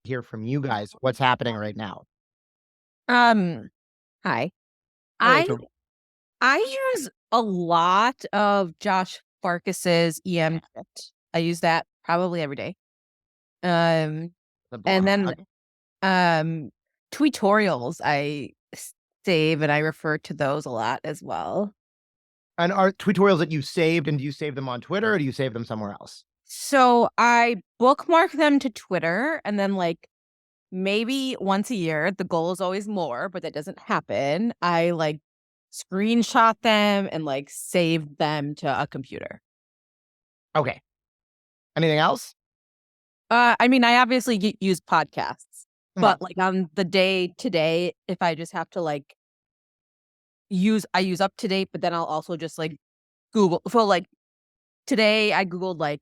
hear from you guys. What's happening right now? Um, Hi. Hey, I I use a lot of Josh Farkas's EM kit. I use that probably every day. Um, the and then blog. tutorials I save and I refer to those a lot as well. And are tutorials that you saved, and do you save them on Twitter or do you save them somewhere else? So I bookmark them to Twitter and then maybe once a year, the goal is always more, but that doesn't happen. I screenshot them and save them to a computer. Okay. Anything else? I mean, I obviously use podcasts, Okay. but on the day to day, if I just have to I use Up to Date, but then I'll also just Google. So today I Googled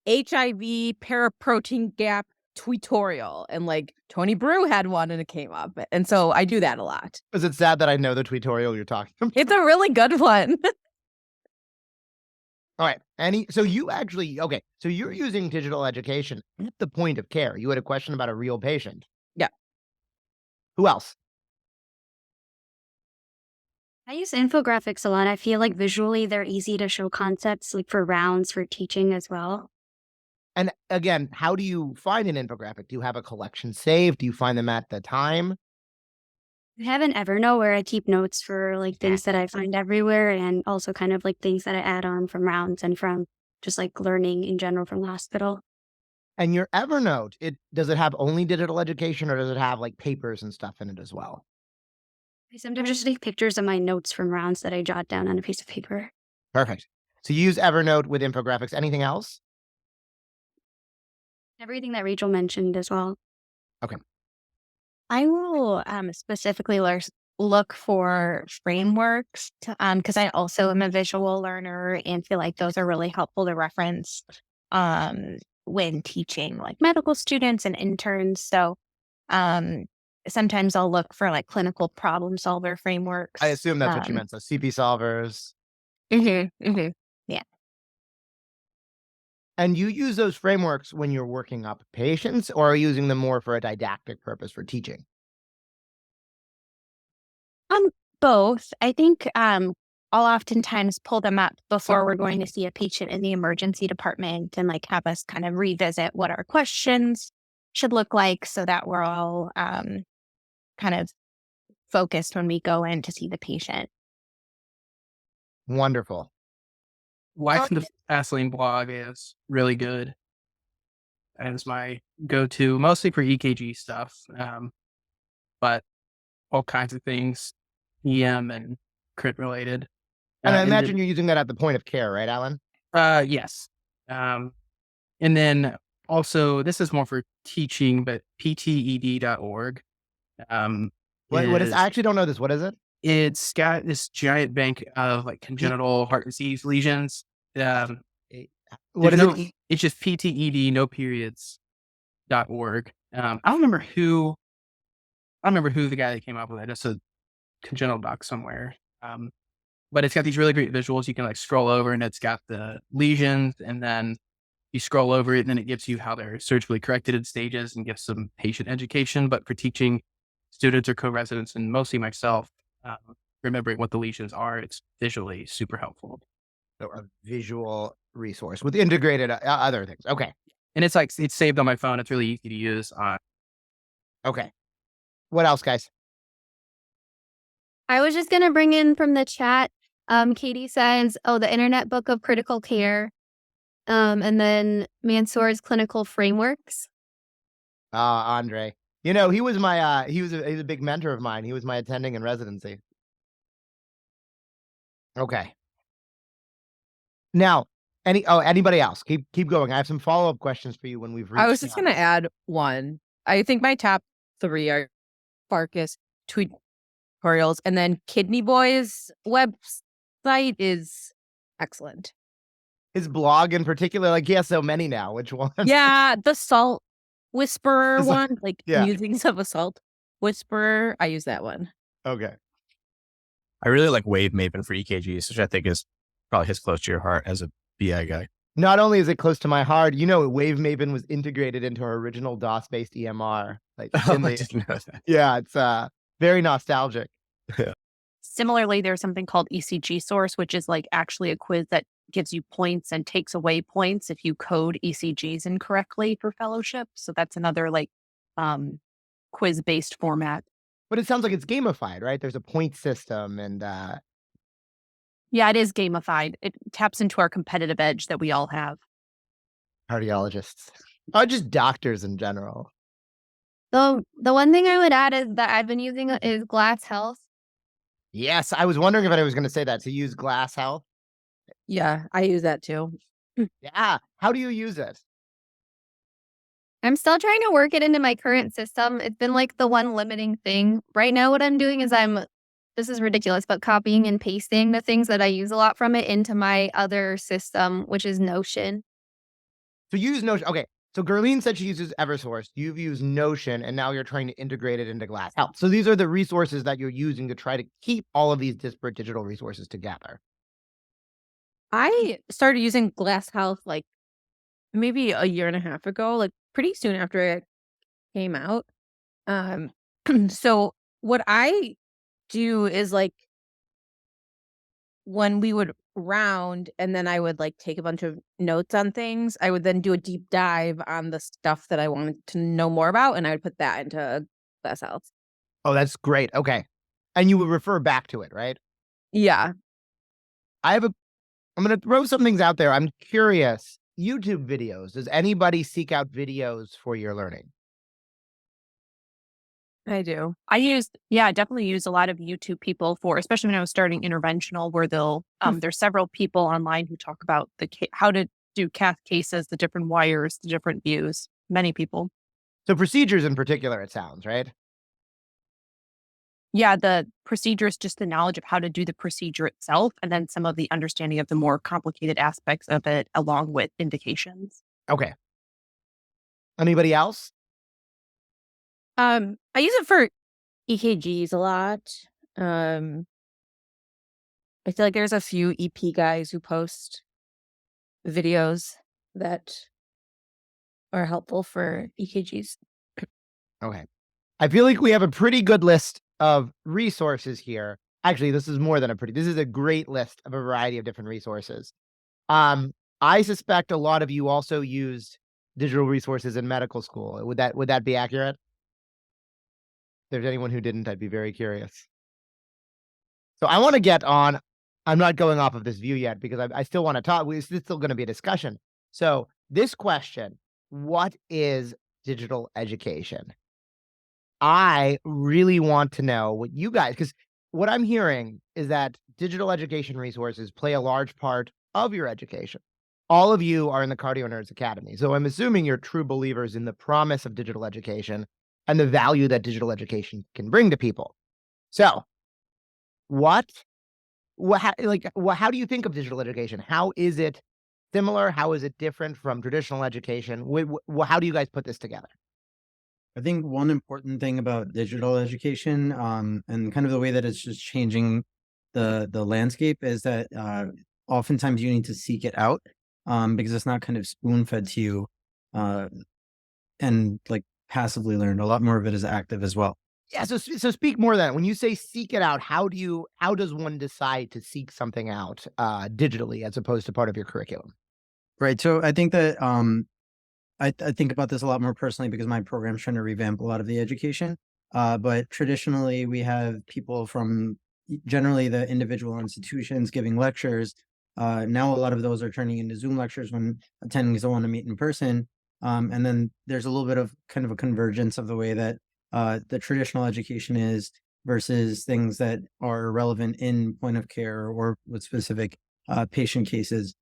HIV paraprotein gap tutorial and Tony Brew had one and it came up. And so I do that a lot. Is it sad that I know the tutorial you're talking about? It's a really good one. All right. So you actually, okay. So you're using digital education at the point of care. You had a question about a real patient. Yeah. Who else? I use infographics a lot. I feel like visually they're easy to show concepts, like for rounds, for teaching as well. And again, how do you find an infographic? Do you have a collection saved? Do you find them at the time? I have an Evernote where I keep notes for things that I find everywhere, and also kind of things that I add on from rounds and from just learning in general from the hospital. And your Evernote, does it have only digital education, or does it have papers and stuff in it as well? I sometimes just take pictures of my notes from rounds that I jot down on a piece of paper. Perfect. So you use Evernote with infographics. Anything else? Everything that Rachel mentioned as well. Okay. I will specifically look for frameworks because I also am a visual learner and feel like those are really helpful to reference when teaching medical students and interns. So sometimes I'll look for clinical problem solver frameworks. I assume that's what you meant. So CP solvers. Yeah. And you use those frameworks when you're working up patients, or are you using them more for a didactic purpose for teaching? Both. I think I'll oftentimes pull them up before we're going to see a patient in the emergency department and have us kind of revisit what our questions should look like so that we're all kind of focused when we go in to see the patient. Wonderful. Life in the Fast Lane blog is really good. And it's my go-to, mostly for EKG stuff, but all kinds of things, EM and crit related. And I imagine you're using that at the point of care, right, Alan? Yes. And then also, this is more for teaching, but pted.org. What is? I actually don't know this. What is it? It's got this giant bank of congenital heart disease lesions. What is it? It's just PTED, no periods.org. I don't remember who the guy that came up with it. Just a congenital doc somewhere. But it's got these really great visuals. You can scroll over and it's got the lesions, and then you scroll over it and then it gives you how they're surgically corrected in stages and gives some patient education. But for teaching students or co-residents, and mostly myself, remembering what the lesions are, it's visually super helpful. So a visual resource with integrated other things. Okay. And it's it's saved on my phone. It's really easy to use. Okay. What else, guys? I was just going to bring in from the chat. Katie says, the Internet Book of Critical Care. And then Mansour's Clinical Frameworks. Andre. He was my, he's a big mentor of mine. He was my attending in residency. Okay. Now, anybody else? Keep going. I have some follow-up questions for you when we've reached. I was just going to add one. I think my top 3 are Farkas tutorials, and then Kidney Boy's website is excellent. His blog in particular, he has so many now. Which one? Yeah, the Salt Whisperer one, musings of a Salt Whisperer. I use that one. Okay. I really like Wave Maven for EKGs, which I think is probably hits close to your heart as a BI guy. Not only is it close to my heart, Wave Maven was integrated into our original DOS-based EMR. Like Oh, in I the didn't know that. yeah, it's very nostalgic. Similarly, there's something called ECG source, which is like actually a quiz that gives you points and takes away points if you code ECGs incorrectly for fellowship. So that's another like quiz-based format. But it sounds like it's gamified, right? There's a point system and Yeah, it is gamified. It taps into our competitive edge that we all have. cardiologists. Or just doctors in general. The one thing I would add is that I've been using is Glass Health. Yes, I was wondering if I was going to say that, to use Glass Health. Yeah, I use that too. Yeah. How do you use it? I'm still trying to work it into my current system. It's been like the one limiting thing. Right now, what I'm doing is this is ridiculous, but copying and pasting the things that I use a lot from it into my other system, which is Notion. So you use Notion. Okay. So Gerline said she uses Eversource. You've used Notion, and now you're trying to integrate it into Glass Health. So these are the resources that you're using to try to keep all of these disparate digital resources together. I started using Glass Health like maybe a year and a half ago, like pretty soon after it came out. So what I do is like when we would round and then I would like take a bunch of notes on things, I would then do a deep dive on the stuff that I wanted to know more about, and I would put that into Glass Health. Oh, that's great. Okay. And you would refer back to it, right? Yeah. I'm going to throw some things out there. I'm curious. YouTube videos. Does anybody seek out videos for your learning? I do. Definitely use a lot of YouTube people for, especially when I was starting interventional, where there's several people online who talk about how to do cath cases, the different wires, the different views. Many people. So procedures in particular, it sounds, right? Yeah, the procedure is just the knowledge of how to do the procedure itself, and then some of the understanding of the more complicated aspects of it, along with indications. Okay. Anybody else? I use it for EKGs a lot. I feel like there's a few EP guys who post videos that are helpful for EKGs. Okay. I feel like we have a pretty good list of resources here. Actually, this is a great list of a variety of different resources. I suspect a lot of you also used digital resources in medical school. Would that be accurate? If there's anyone who didn't, I'd be very curious. So I want to get on. I'm not going off of this view yet because I still want to talk. It's still going to be a discussion. So this question, what is digital education? I really want to know what you guys, because what I'm hearing is that digital education resources play a large part of your education. All of you are in the CardioNerds Academy. So I'm assuming you're true believers in the promise of digital education and the value that digital education can bring to people. So how do you think of digital education? How is it similar? How is it different from traditional education? How do you guys put this together? I think one important thing about digital education, and kind of the way that it's just changing the landscape is that oftentimes you need to seek it out, because it's not kind of spoon-fed to you, and like passively learned. A lot more of it is active as well. Yeah, so speak more of that. When you say seek it out, how does one decide to seek something out digitally as opposed to part of your curriculum? Right. So I think that I think about this a lot more personally because my program's trying to revamp a lot of the education. But traditionally, we have people from generally the individual institutions giving lectures. Now, a lot of those are turning into Zoom lectures when attendees don't want to meet in person. And then there's a little bit of kind of a convergence of the way that the traditional education is versus things that are relevant in point of care or with specific patient cases.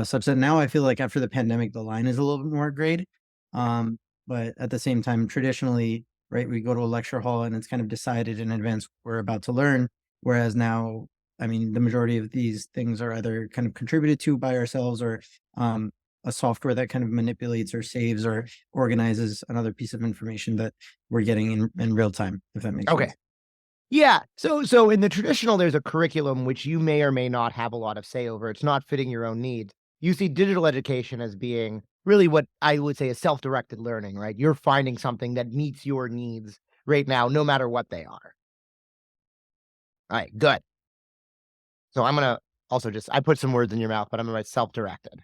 Such that now I feel like after the pandemic, the line is a little bit more grayed. But at the same time, traditionally, right, we go to a lecture hall and it's kind of decided in advance what we're about to learn. Whereas now, I mean, the majority of these things are either kind of contributed to by ourselves or a software that kind of manipulates or saves or organizes another piece of information that we're getting in real time, if that makes sense. Yeah. So in the traditional, there's a curriculum which you may or may not have a lot of say over. It's not fitting your own needs. you see digital education as being really what I would say is self-directed learning, right? You're finding something that meets your needs right now, no matter what they are. All right, good. So I'm going to also I put some words in your mouth, but I'm going to write self-directed.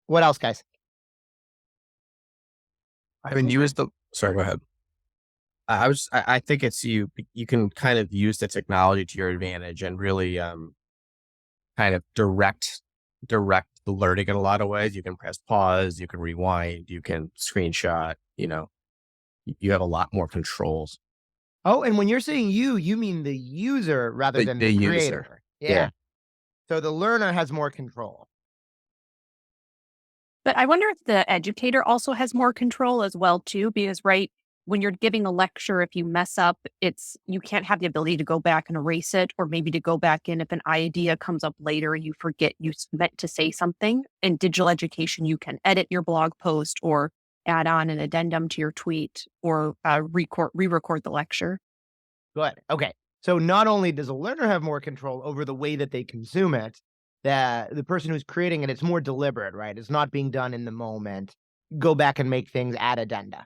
What else, guys? I mean, sorry, go ahead. I think it's you can kind of use the technology to your advantage and really kind of direct the learning in a lot of ways. You can press pause, you can rewind, you can screenshot, you have a lot more controls. Oh, and when you're saying you mean the user rather than the user. creator. Yeah. So the learner has more control. But I wonder if the educator also has more control as well, too, because, right, when you're giving a lecture, if you mess up, you can't have the ability to go back and erase it, or maybe to go back in if an idea comes up later and you forget you meant to say something. In digital education, you can edit your blog post or add on an addendum to your tweet or re-record the lecture. Good. Okay. So not only does a learner have more control over the way that they consume it, that the person who's creating it, it's more deliberate, right? It's not being done in the moment. Go back and make things, add addenda.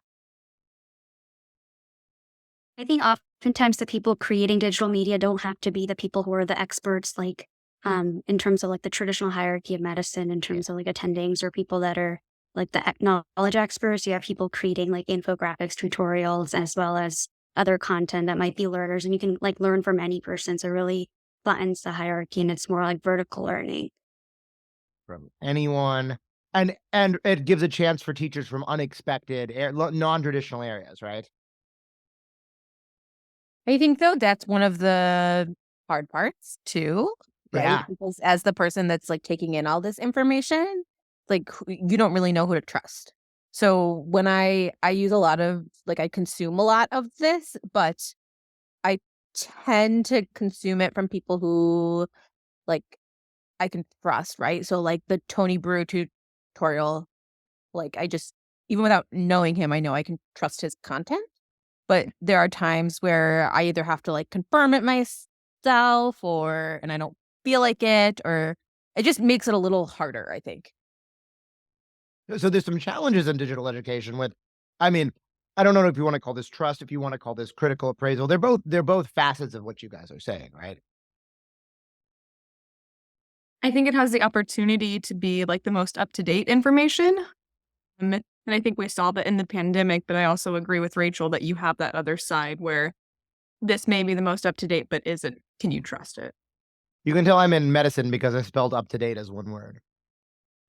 I think oftentimes the people creating digital media don't have to be the people who are the experts, like in terms of like the traditional hierarchy of medicine, in terms of like attendings or people that are like the knowledge experts. You have people creating like infographics, tutorials, as well as other content that might be learners, and you can like learn from any person. So it really flattens the hierarchy, and it's more like vertical learning. From anyone. And it gives a chance for teachers from unexpected, non-traditional areas, right? I think, though, that's one of the hard parts, too, right? Yeah. Because as the person that's, like, taking in all this information, like, you don't really know who to trust. So when I use a lot of, like, I consume a lot of this, but I tend to consume it from people who, like, I can trust, right? So, like, the Tony Brew tutorial, like, even without knowing him, I know I can trust his content. But there are times where I either have to, like, confirm it myself and I don't feel like it, or it just makes it a little harder, I think. So there's some challenges in digital education with, I mean, I don't know if you want to call this trust, if you want to call this critical appraisal. They're both facets of what you guys are saying, right? I think it has the opportunity to be like the most up-to-date information. And I think we saw that in the pandemic, but I also agree with Rachel that you have that other side where this may be the most up-to-date, but can you trust it? You can tell I'm in medicine because I spelled up-to-date as one word.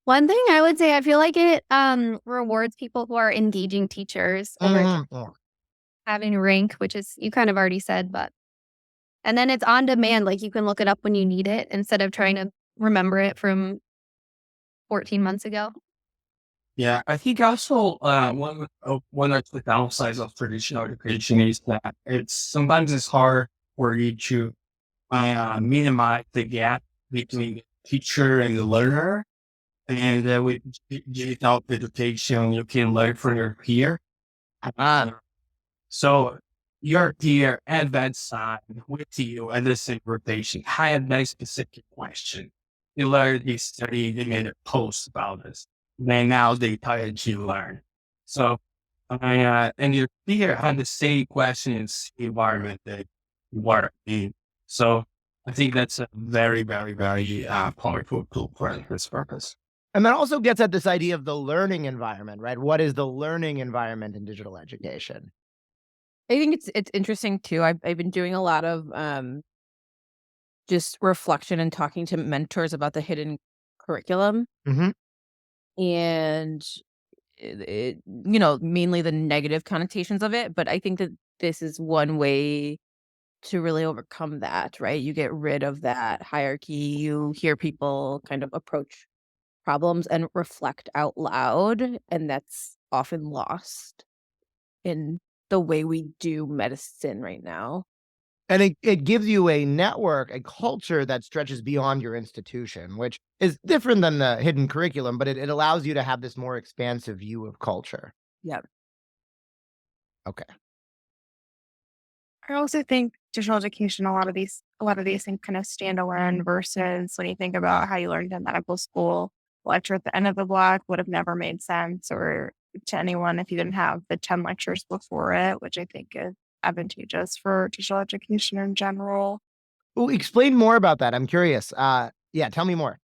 One thing I would say, I feel like it rewards people who are engaging teachers over having rank, which is, you kind of already said, and then it's on demand. Like you can look it up when you need it instead of trying to remember it from 14 months ago. Yeah, I think also one of the downsides of traditional education is that sometimes it's hard for you to minimize the gap between the teacher and the learner. And with digital education, you can learn from your peer. So your peer at that side with you at the same rotation had a specific question. You learned, you studied, you made a post about this. And now they tired you learn. So, and your peer had the same questions environment that you were in. So I think that's a very, very, very powerful tool for this purpose. And that also gets at this idea of the learning environment, right? What is the learning environment in digital education? I think it's interesting too. I've been doing a lot of just reflection and talking to mentors about the hidden curriculum, and mainly the negative connotations of it. But I think that this is one way to really overcome that, right? You get rid of that hierarchy. You hear people kind of approach problems and reflect out loud, and that's often lost in the way we do medicine right now. And it gives you a network, a culture that stretches beyond your institution, which is different than the hidden curriculum, but it allows you to have this more expansive view of culture. Yeah. Okay. I also think digital education, a lot of these things kind of stand alone versus when you think about how you learned in medical school, lecture at the end of the block would have never made sense or to anyone if you didn't have the 10 lectures before it, which I think is advantageous for digital education in general. Ooh, explain more about that. I'm curious. Yeah, tell me more.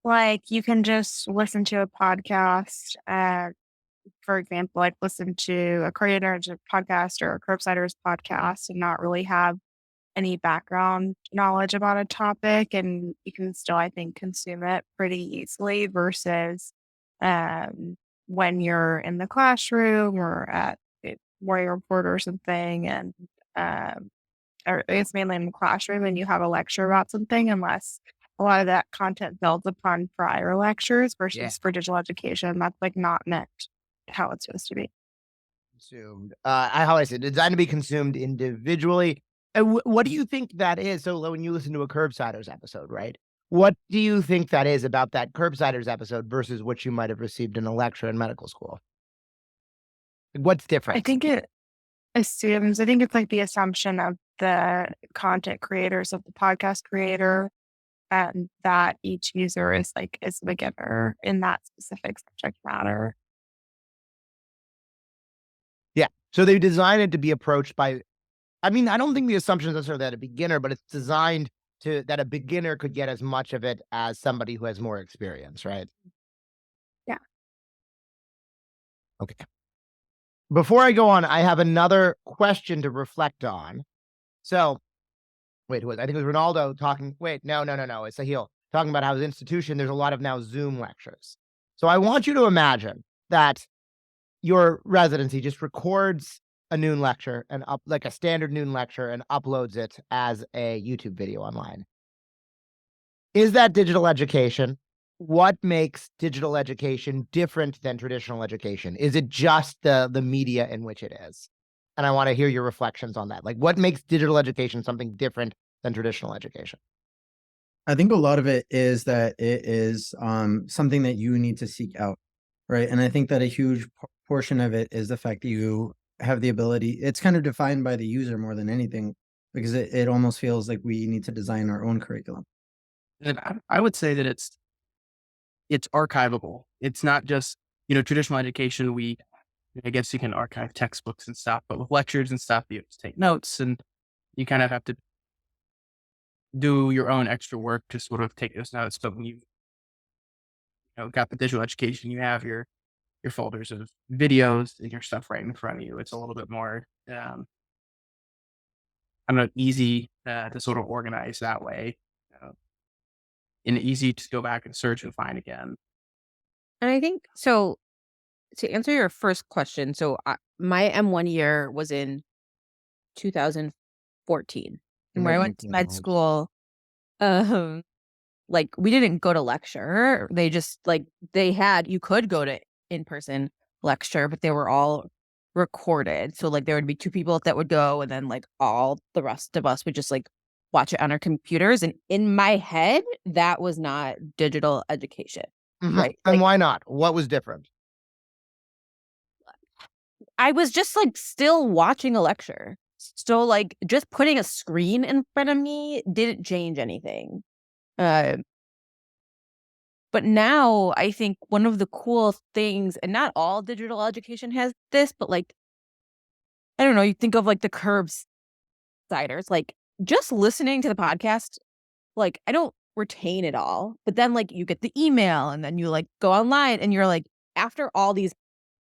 Like you can just listen to a podcast, for example, like listen to a CardioNerds podcast or a Curbsiders podcast and not really have any background knowledge about a topic, and you can still, I think, consume it pretty easily versus when you're in the classroom or at a warrior report or something, and or it's mainly in the classroom and you have a lecture about something, unless a lot of that content builds upon prior lectures versus Yeah. for digital education, that's like not meant how it's supposed to be. Consumed. How I said, designed to be consumed individually. And what do you think that is? So when you listen to a Curbsiders episode, right? What do you think that is about that Curbsiders episode versus what you might have received in a lecture in medical school? What's different? I think it's like the assumption of the content creators, of the podcast creator, and that each user is a beginner in that specific subject matter. Yeah. So they designed it to be approached by, I mean, I don't think the assumption is necessarily that a beginner, but it's designed to that a beginner could get as much of it as somebody who has more experience, right? Yeah. Okay. Before I go on, I have another question to reflect on. So, wait, who was? I think it was Ronaldo talking. Wait, no. It's Sahil talking about how his institution, there's a lot of now Zoom lectures. So I want you to imagine that your residency just records a noon lecture and like a standard noon lecture and uploads it as a YouTube video online. Is that digital education? What makes digital education different than traditional education? Is it just the media in which it is? And I want to hear your reflections on that. Like, what makes digital education something different than traditional education? I think a lot of it is that it is something that you need to seek out, right? And I think that a huge portion of it is the fact that you have the ability. It's kind of defined by the user more than anything, because it almost feels like we need to design our own curriculum. And I would say that it's archivable. It's not just, traditional education. I guess you can archive textbooks and stuff, but with lectures and stuff, you have to take notes and you kind of have to do your own extra work to sort of take those notes. But when you got the digital education, you have your folders of videos and your stuff right in front of you. It's a little bit more, easy to sort of organize that way, and easy to go back and search and find again. And I think so. To answer your first question, so my M1 year was in 2014, and where I went to med school, like we didn't go to lecture. They just you could go to in-person lecture, but they were all recorded. So like there would be 2 people that would go, and then like all the rest of us would just like watch it on our computers. And in my head, that was not digital education, right? And why not? What was different? I was just like still watching a lecture. So like just putting a screen in front of me didn't change anything. But now I think one of the cool things, and not all digital education has this, but like, I don't know, you think of like the Curbsiders, like just listening to the podcast, like I don't retain it all, but then like you get the email and then you like go online and you're like, after all these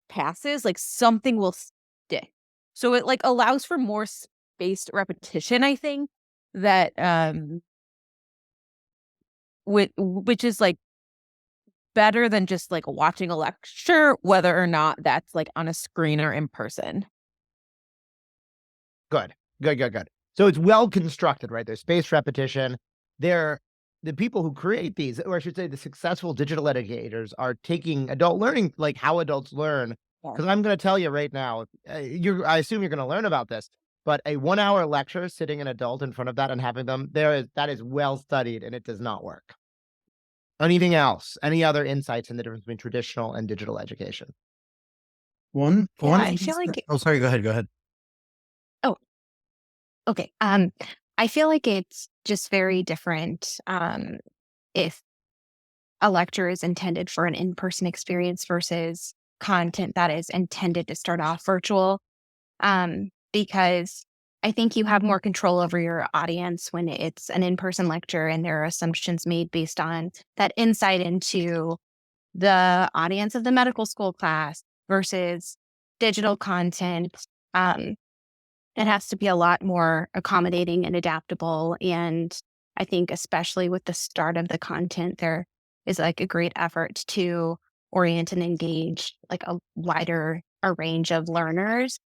passes, like something will stick. So it like allows for more spaced repetition, I think, that which is like better than just like watching a lecture, whether or not that's like on a screen or in person. Good. So it's well constructed, right? There's spaced repetition. The people who create these, or I should say the successful digital educators, are taking adult learning, like how adults learn. Because I'm going to tell you right now, I assume you're going to learn about this, but a 1-hour lecture, sitting an adult in front of that and having them that is well studied, and it does not work. Anything else? Any other insights in the difference between traditional and digital education? One. I feel like Oh, sorry. Go ahead. Okay. I feel like it's just very different if a lecture is intended for an in-person experience versus content that is intended to start off virtual. Because I think you have more control over your audience when it's an in-person lecture and there are assumptions made based on that insight into the audience of the medical school class versus digital content. It has to be a lot more accommodating and adaptable. And I think especially with the start of the content, there is like a great effort to orient and engage like a wider a range of learners.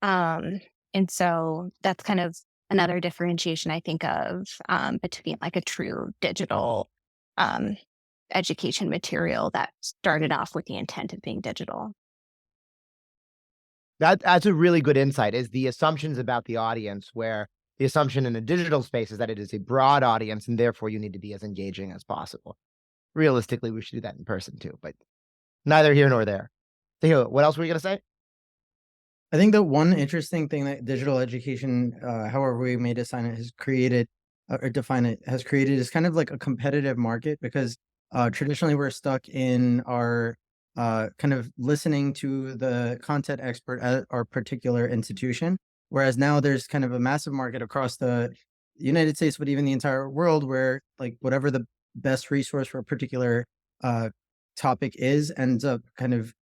And so that's kind of another differentiation I think of between like a true digital education material that started off with the intent of being digital. That's a really good insight, is the assumptions about the audience, where the assumption in a digital space is that it is a broad audience and therefore you need to be as engaging as possible. Realistically, we should do that in person too, but neither here nor there. Theo, what else were you going to say? I think the one interesting thing that digital education, however we may define it, has created or define it, has created is kind of like a competitive market, because traditionally we're stuck in our kind of listening to the content expert at our particular institution. Whereas now there's kind of a massive market across the United States, but even the entire world, where like whatever the best resource for a particular topic is ends up kind of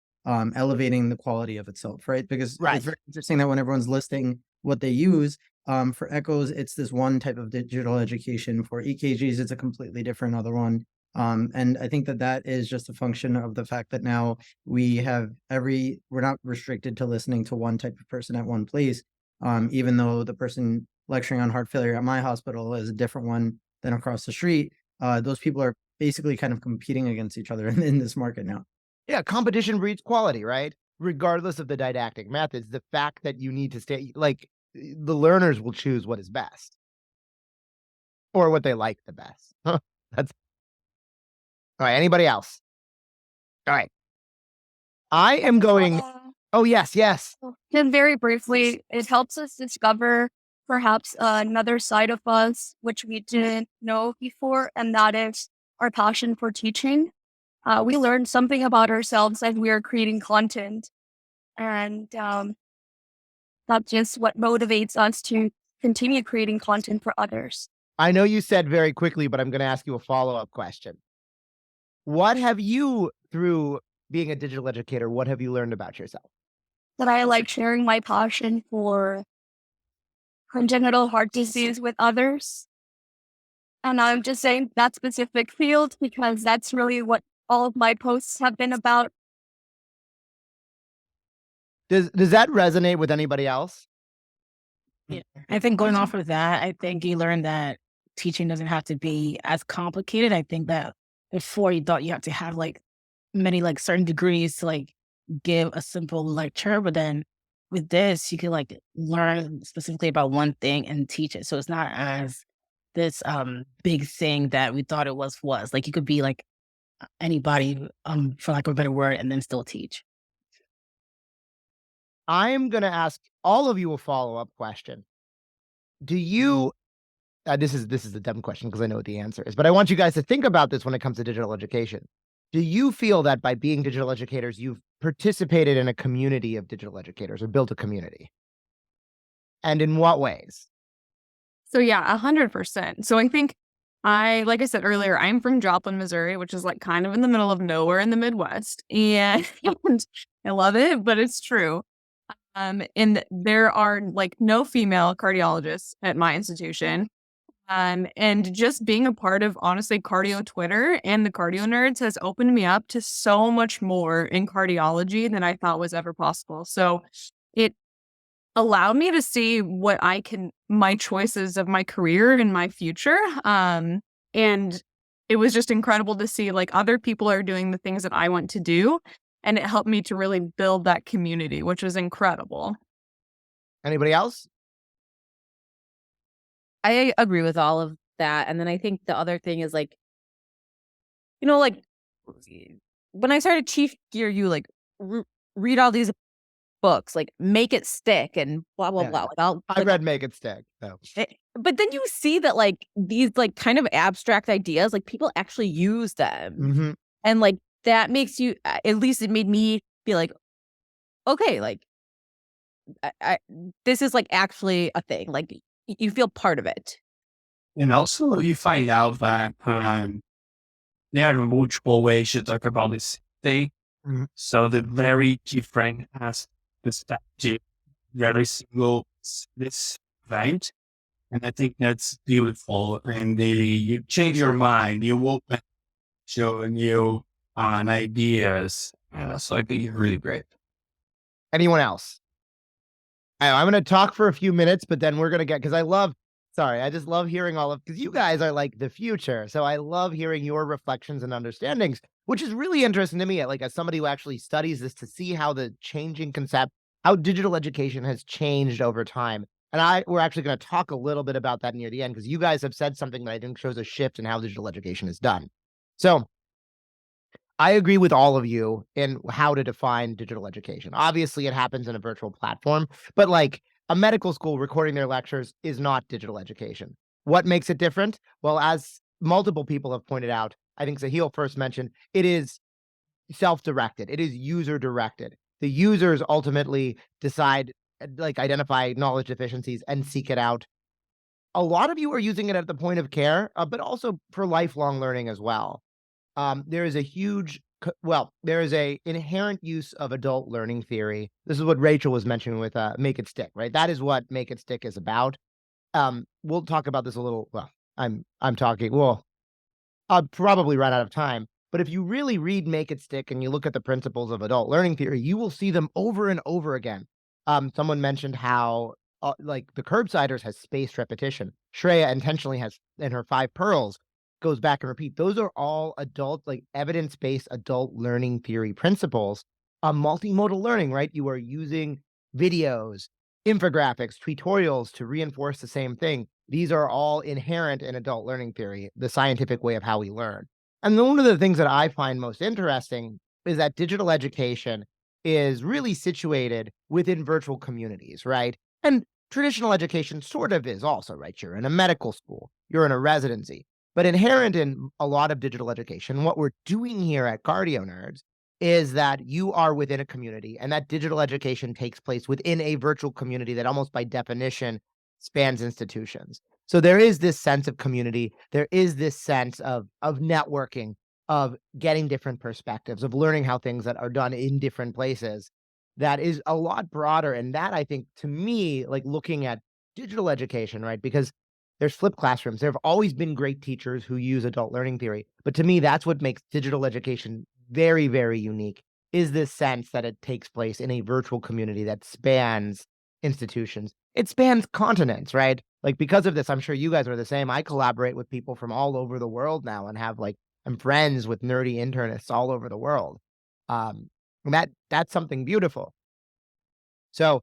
elevating the quality of itself, right? Because Right. it's very interesting that when everyone's listing what they use, for echoes, it's this one type of digital education. For EKGs, it's a completely different other one. And I think that that is just a function of the fact that now we're not restricted to listening to one type of person at one place. Even though the person lecturing on heart failure at my hospital is a different one than across the street, those people are basically kind of competing against each other in this market now. Yeah, competition breeds quality, right? Regardless of the didactic methods, the fact that you need to stay, like, the learners will choose what is best or what they like the best. That's all right. Anybody else? All right. I am going. Oh, yes, yes. Then very briefly, it helps us discover perhaps another side of us, which we didn't know before, and that is our passion for teaching. We learned something about ourselves as we are creating content. And that's just what motivates us to continue creating content for others. I know you said very quickly, but I'm going to ask you a follow-up question. What have you, through being a digital educator, what have you learned about yourself? That I like sharing my passion for congenital heart disease with others. And I'm just saying that specific field because that's really what all of my posts have been about. Does that resonate with anybody else? Yeah. I think going off of that, I think you learn that teaching doesn't have to be as complicated. I think that before you thought you have to have like many like certain degrees to like give a simple lecture, but then with this you can like learn specifically about one thing and teach it. So it's not as this big thing that we thought it was. Like you could be like anybody, for lack of a better word, and then still teach. I'm going to ask all of you a follow-up question. Do you, this is a dumb question because I know what the answer is, but I want you guys to think about this when it comes to digital education. Do you feel that by being digital educators, you've participated in a community of digital educators or built a community? And in what ways? So yeah, 100%. So I think like I said earlier, I'm from Joplin, Missouri, which is like kind of in the middle of nowhere in the Midwest. And I love it, but it's true. And there are like no female cardiologists at my institution. And just being a part of, honestly, cardio Twitter and the CardioNerds has opened me up to so much more in cardiology than I thought was ever possible. So it allowed me to see what my choices of my career and my future. And it was just incredible to see like other people are doing the things that I want to do. And it helped me to really build that community, which was incredible. Anybody else? I agree with all of that. And then I think the other thing is like, like when I started Chief Gear, you like read all these books, like Make It Stick and blah, blah, Yeah, blah. yeah. Like, I'll, I like, read Make It Stick, though. but then you see that like these like kind of abstract ideas, like people actually use them. Mhm. And like that makes you, at least it made me feel like, okay, like this is like actually a thing. Like you feel part of it. And also, you find out that there are multiple ways to talk about this thing. Mhm. So the very different as perspective, very single this event. And I think that's beautiful. And you change your mind, you open to new ideas. So I think it's really great. Anyone else? I'm going to talk for a few minutes, but then we're going to get, because I just love hearing because you guys are like the future. So I love hearing your reflections and understandings, which is really interesting to me, like as somebody who actually studies this, to see how the changing concept, how digital education has changed over time. And we're actually going to talk a little bit about that near the end, because you guys have said something that I think shows a shift in how digital education is done. So I agree with all of you in how to define digital education. Obviously, it happens in a virtual platform, but like a medical school recording their lectures is not digital education. What makes it different? Well, as multiple people have pointed out, I think Zahil first mentioned, it is self-directed. It is user-directed. The users ultimately decide, like identify knowledge deficiencies and seek it out. A lot of you are using it at the point of care, but also for lifelong learning as well. There is a there is a inherent use of adult learning theory. This is what Rachel was mentioning with Make It Stick, right? That is what Make It Stick is about. We'll talk about this a little. Well, I'm talking. Well, I'll probably run out of time. But if you really read Make It Stick and you look at the principles of adult learning theory, you will see them over and over again. Someone mentioned how like the Curbsiders has spaced repetition. Shreya intentionally has in her 5 pearls goes back and repeat. Those are all adult, like evidence-based adult learning theory principles. Multimodal learning, right? You are using videos, infographics, tutorials to reinforce the same thing. These are all inherent in adult learning theory, the scientific way of how we learn. And one of the things that I find most interesting is that digital education is really situated within virtual communities, right? And traditional education sort of is also, right? You're in a medical school, you're in a residency. But inherent in a lot of digital education, what we're doing here at CardioNerds is that you are within a community, and that digital education takes place within a virtual community that almost by definition spans institutions. So there is this sense of community. There is this sense of networking, of getting different perspectives, of learning how things that are done in different places. That is a lot broader. And that, I think, to me, like looking at digital education, right? Because there's flipped classrooms. There have always been great teachers who use adult learning theory. But to me, that's what makes digital education very, very unique, is this sense that it takes place in a virtual community that spans institutions. It spans continents, right? Like because of this, I'm sure you guys are the same. I collaborate with people from all over the world now and I'm friends with nerdy internists all over the world. And that's something beautiful. So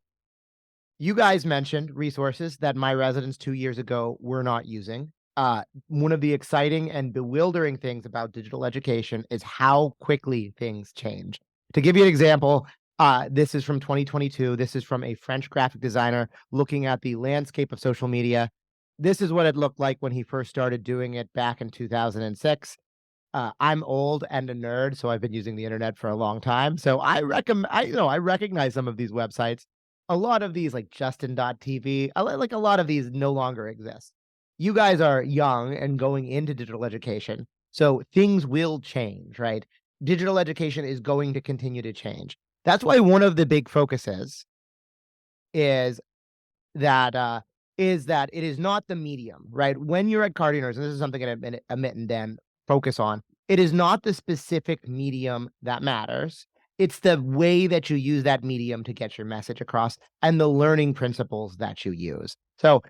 you guys mentioned resources that my residents 2 years ago were not using. One of the exciting and bewildering things about digital education is how quickly things change. To give you an example, this is from 2022. This is from a French graphic designer looking at the landscape of social media. This is what it looked like when he first started doing it back in 2006. I'm old and a nerd, so I've been using the internet for a long time. So I recognize some of these websites. A lot of these, like Justin.tv, like a lot of these no longer exist. You guys are young and going into digital education, so things will change, right? Digital education is going to continue to change. That's why one of the big focuses is that it is not the medium, right? When you're at CardioNerds, and this is something that Amit and Dan focus on, it is not the specific medium that matters. It's the way that you use that medium to get your message across and the learning principles that you use. So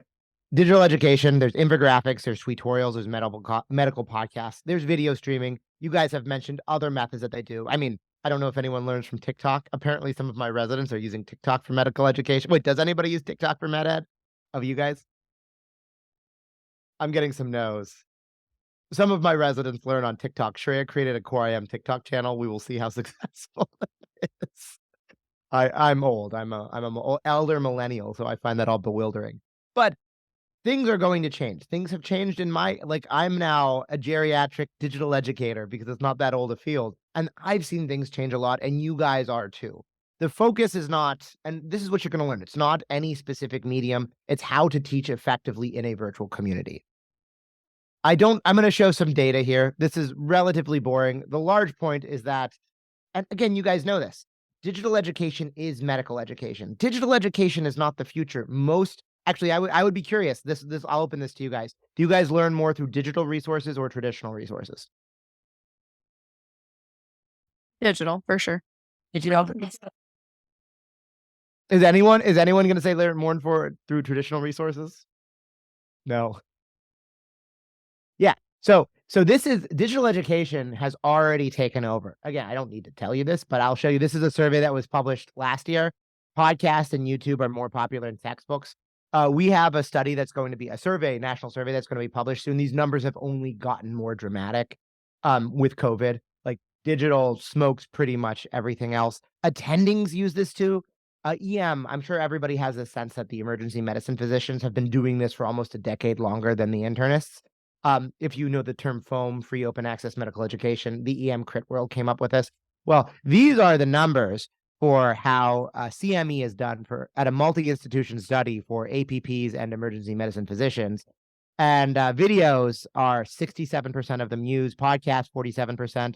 digital education, there's infographics, there's tutorials, there's medical podcasts, there's video streaming. You guys have mentioned other methods that they do. I mean, I don't know if anyone learns from TikTok. Apparently, some of my residents are using TikTok for medical education. Wait, does anybody use TikTok for med ed? Of you guys? I'm getting some no's. Some of my residents learn on TikTok. Shreya created a Core IM TikTok channel. We will see how successful it is. I'm old. I'm a elder millennial, so I find that all bewildering. But things are going to change. Things have changed in I'm now a geriatric digital educator because it's not that old a field. And I've seen things change a lot, and you guys are too. The focus is not, and this is what you're going to learn. It's not any specific medium. It's how to teach effectively in a virtual community. I'm going to show some data here. This is relatively boring. The large point is that, and again, you guys know this, digital education is medical education. Digital education is not the future. Actually, I would be curious. I'll open this to you guys. Do you guys learn more through digital resources or traditional resources? Digital, for sure. Digital. Is anyone going to say learn more through traditional resources? No. Yeah. So this is digital education has already taken over. Again, I don't need to tell you this, but I'll show you. This is a survey that was published last year. Podcasts and YouTube are more popular than textbooks. We have a study that's going to be national survey that's going to be published soon. These numbers have only gotten more dramatic with COVID. Like digital smokes pretty much everything else. Attendings use this too. EM, I'm sure everybody has a sense that the emergency medicine physicians have been doing this for almost a decade longer than the internists. If you know the term FOAM, free open access medical education, the EM Crit World came up with this. Well, these are the numbers for how CME is done at a multi-institution study for APPs and emergency medicine physicians. And videos are 67% of them used, podcasts 47%.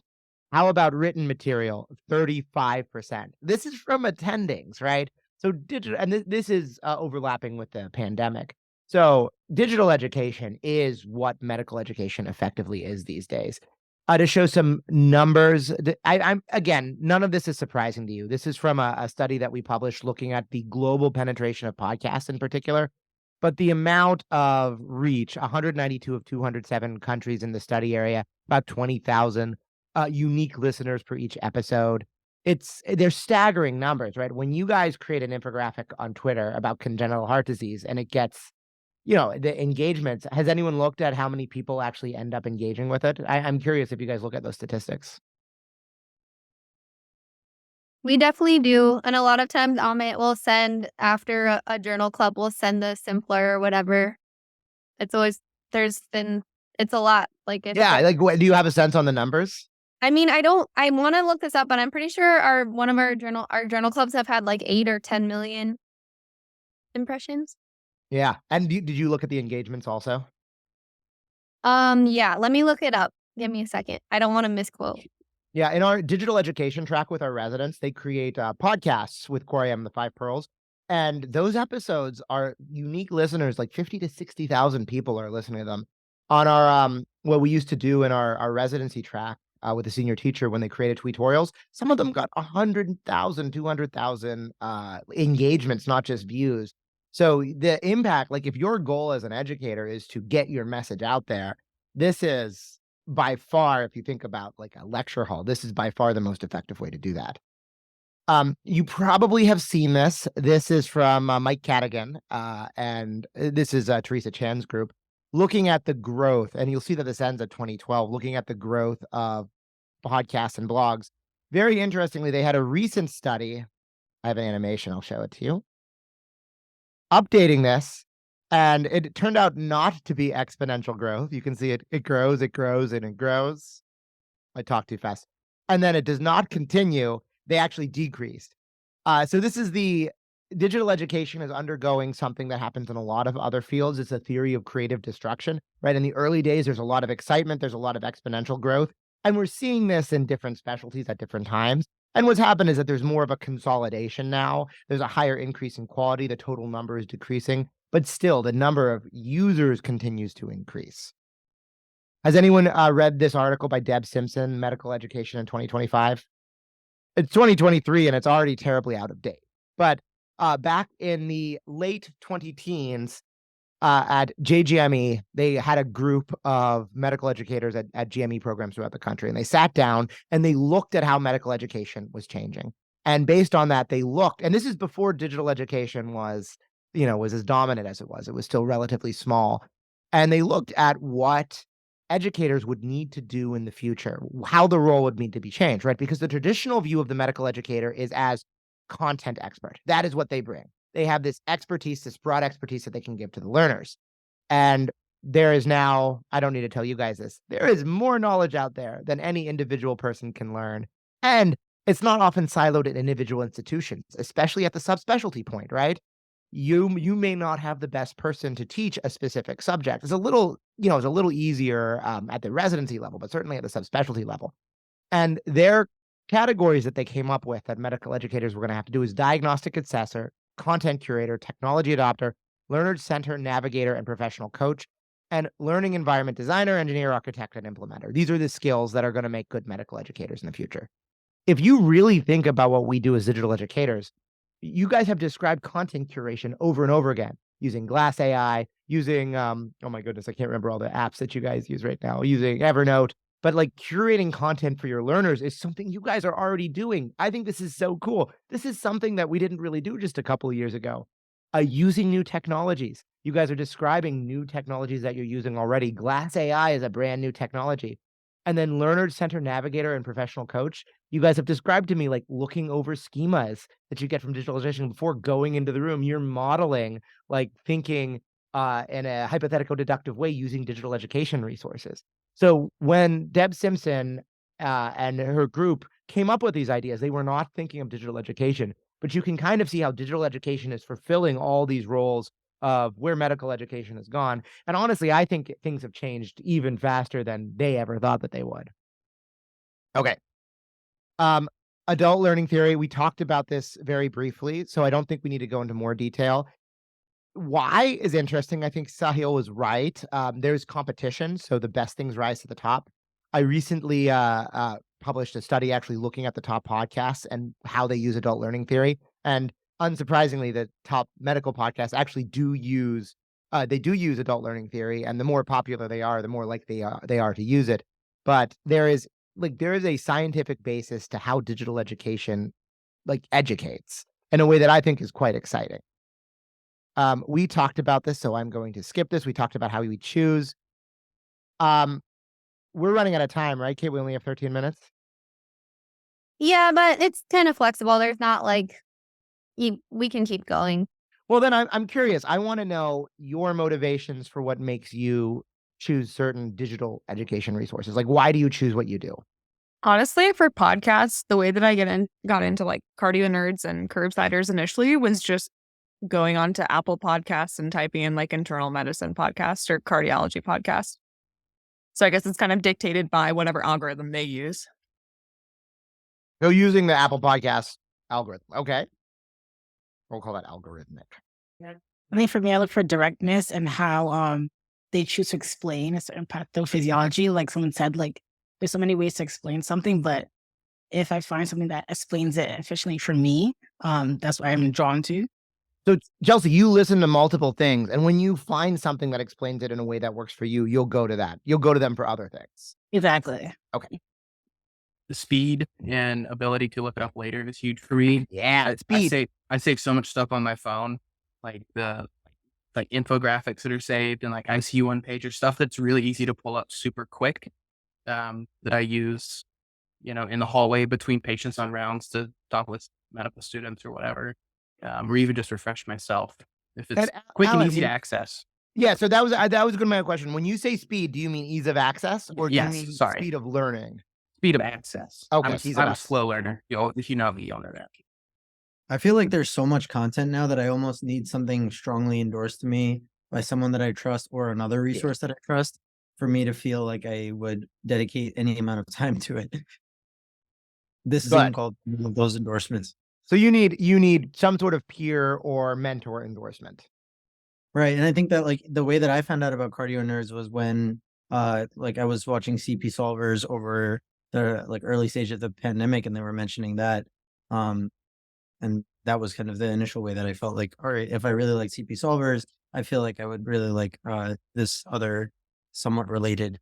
How about written material? 35%. This is from attendings, right? So digital, and this is overlapping with the pandemic. So digital education is what medical education effectively is these days. To show some numbers, I'm again, none of this is surprising to you. This is from a study that we published looking at the global penetration of podcasts in particular. But the amount of reach, 192 of 207 countries in the study area, about 20,000 unique listeners per each episode. They're staggering numbers, right? When you guys create an infographic on Twitter about congenital heart disease and it gets, the engagements, has anyone looked at how many people actually end up engaging with it? I'm curious if you guys look at those statistics. We definitely do. And a lot of times Amit will send after a journal club, we'll send the simpler or whatever. It's always, it's a lot. Do you have a sense on the numbers? I mean, I want to look this up, but I'm pretty sure one of our journal clubs have had like 8 or 10 million impressions. Yeah. And did you look at the engagements also? Yeah, let me look it up. Give me a second. I don't want to misquote. Yeah, in our digital education track with our residents, they create podcasts with Core AM, the 5 Pearls. And those episodes are unique listeners, like 50 to 60,000 people are listening to them. On our, what we used to do in our residency track with the senior teacher when they created tutorials, some of them got 100,000, 200,000 engagements, not just views. So the impact, like if your goal as an educator is to get your message out there, this is by far, if you think about like a lecture hall, this is by far the most effective way to do that. You probably have seen this. This is from Mike Cadigan, and this is Teresa Chan's group, looking at the growth, and you'll see that this ends at 2012, looking at the growth of podcasts and blogs. Very interestingly, they had a recent study. I have an animation. I'll show it to you. Updating this. And it turned out not to be exponential growth. You can see it grows, and it grows. I talk too fast. And then it does not continue. They actually decreased. So this is the digital education is undergoing something that happens in a lot of other fields. It's a theory of creative destruction, right? In the early days, there's a lot of excitement. There's a lot of exponential growth. And we're seeing this in different specialties at different times. And what's happened is that there's more of a consolidation now. There's a higher increase in quality. The total number is decreasing. But still, the number of users continues to increase. Has anyone read this article by Deb Simpson, Medical Education in 2025? It's 2023, and it's already terribly out of date. But back in the late 2010s at JGME, they had a group of medical educators at GME programs throughout the country, and they sat down and they looked at how medical education was changing. And based on that, they looked, and this is before digital education was as dominant as it was. It was still relatively small. And they looked at what educators would need to do in the future, how the role would need to be changed, right? Because the traditional view of the medical educator is as content expert. That is what they bring. They have this expertise, this broad expertise that they can give to the learners. And there is now, I don't need to tell you guys this, there is more knowledge out there than any individual person can learn. And it's not often siloed in individual institutions, especially at the subspecialty point, right? You may not have the best person to teach a specific subject. It's a little, it's a little easier at the residency level, but certainly at the subspecialty level. And their categories that they came up with that medical educators were going to have to do is diagnostic assessor, content curator, technology adopter, learner center, navigator, and professional coach, and learning environment designer, engineer, architect, and implementer. These are the skills that are going to make good medical educators in the future. If you really think about what we do as digital educators, you guys have described content curation over and over again using Glass AI, using, oh my goodness, I can't remember all the apps that you guys use right now, using Evernote, but like curating content for your learners is something you guys are already doing. I think this is so cool. This is something that we didn't really do just a couple of years ago. Using new technologies. You guys are describing new technologies that you're using already. Glass AI is a brand new technology. And then Learner Center Navigator and Professional Coach, you guys have described to me like looking over schemas that you get from digitalization before going into the room. You're modeling, like thinking in a hypothetical deductive way using digital education resources. So when Deb Simpson and her group came up with these ideas, they were not thinking of digital education, but you can kind of see how digital education is fulfilling all these roles of where medical education has gone. And honestly, I think things have changed even faster than they ever thought that they would. Okay. Adult learning theory, we talked about this very briefly, so I don't think we need to go into more detail. Why is interesting. I think Sahil was right. There's competition, so the best things rise to the top. I recently published a study actually looking at the top podcasts and how they use adult learning theory. And unsurprisingly, the top medical podcasts actually do use adult learning theory, and the more popular they are, the more likely they are to use it. But there is a scientific basis to how digital education educates in a way that I think is quite exciting. We talked about this, so I'm going to skip this. We talked about how we choose. We're running out of time, right, Kate? We only have 13 minutes. Yeah, but it's kind of flexible. There's not we can keep going. Well, then I'm curious. I want to know your motivations for what makes you choose certain digital education resources. Like, why do you choose what you do? Honestly, for podcasts, the way that I got into like CardioNerds and Curbsiders initially was just going on to Apple Podcasts and typing in like internal medicine podcast or cardiology podcast. So I guess it's kind of dictated by whatever algorithm they use. So using the Apple Podcast algorithm. Okay. We'll call that algorithmic. I think for me, I look for directness and how they choose to explain a certain pathophysiology. Like someone said, there's so many ways to explain something, but if I find something that explains it efficiently for me, that's what I'm drawn to. So Chelsea, you listen to multiple things, and when you find something that explains it in a way that works for you, you'll go to that. You'll go to them for other things. Exactly. Okay. The speed and ability to look it up later is huge for me. Yeah, speed. I save so much stuff on my phone, like the infographics that are saved and like ICU one pager stuff that's really easy to pull up super quick. That I use, in the hallway between patients on rounds to talk with medical students or whatever, or even just refresh myself if it's quick and easy to access. Yeah, so that was going to be my question. When you say speed, do you mean ease of access or do you mean speed of learning? Speed of access. Okay, I'm a slow learner. If you know me, you'll know that. I feel like there's so much content now that I almost need something strongly endorsed to me by someone that I trust or another resource that I trust for me to feel like I would dedicate any amount of time to it. This is even called those endorsements. So you need some sort of peer or mentor endorsement. Right. And I think that the way that I found out about CardioNerds was when I was watching CP Solvers over the early stage of the pandemic, and they were mentioning that. And that was kind of the initial way that I felt like, all right, if I really like CP Solvers, I feel like I would really like this other somewhat related